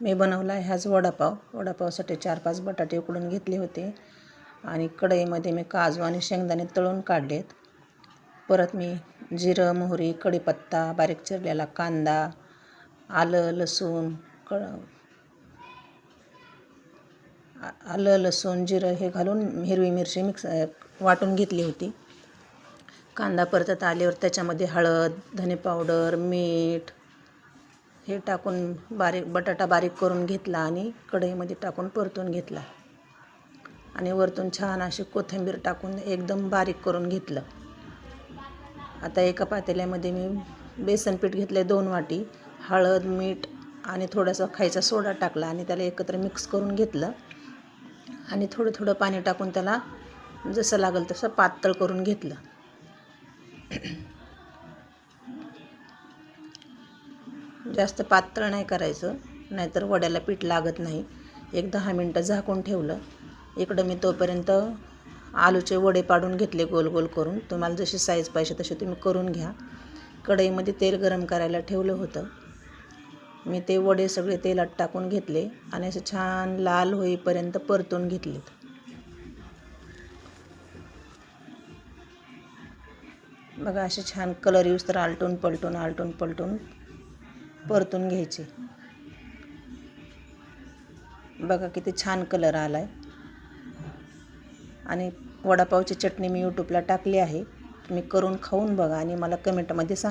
मी बनवला आहे हाच वडापाव. वडापावसाठी 4-5 बटाटे उकडून घेतले होते आणि कढईमध्ये मी काजू आणि शेंगदाणे तळून काढलेत. परत मी जिरं, मोहरी, कढीपत्ता, बारीक चिरलेला कांदा, आलं लसूण, जिरं हे घालून हिरवी मिरची वाटून घेतली होती. कांदा परतत आल्यावर त्याच्यामध्ये हळद, धने पावडर, मीठ हे टाकून बटाटा बारीक करून घेतला आणि कढईमध्ये टाकून परतून घेतला आणि वरतून छान अशी कोथिंबीर टाकून एकदम बारीक करून घेतलं. आता एका पातेल्यामध्ये मी बेसन पीठ घेतले 2 वाटी, हळद, मीठ आणि थोडासा खायचा सोडा टाकला आणि त्याला एकत्र मिक्स करून घेतलं आणि थोडं थोडं पाणी टाकून त्याला जसं लागेल तसं पातळ करून घेतलं. जास्त पातळ नाही करायचं, नाहीतर वड्याला पीठ लागत नाही. 10 मिनटं झाकून ठेवलं. इकडं मी तोपर्यंत आलूचे वडे पाडून घेतले गोल गोल करून. तुम्हाला जशी साईज पाहिजे तशी तुम्ही करून घ्या. कढईमध्ये तेल गरम करायला ठेवलं होतं. मी ते वडे सगळे तेलात टाकून घेतले आणि असे छान लाल होईपर्यंत परतून घेतलेत. बघा असे छान कलर येऊस तर आलटून पलटून परतून घ्यायचे. बघा किती छान कलर आला आहे. आणि वडापावची चटणी मी यूट्यूबला टाकली आहे. तुम्ही करून खाऊन बघा आणि मला कमेंटमध्ये सांगा.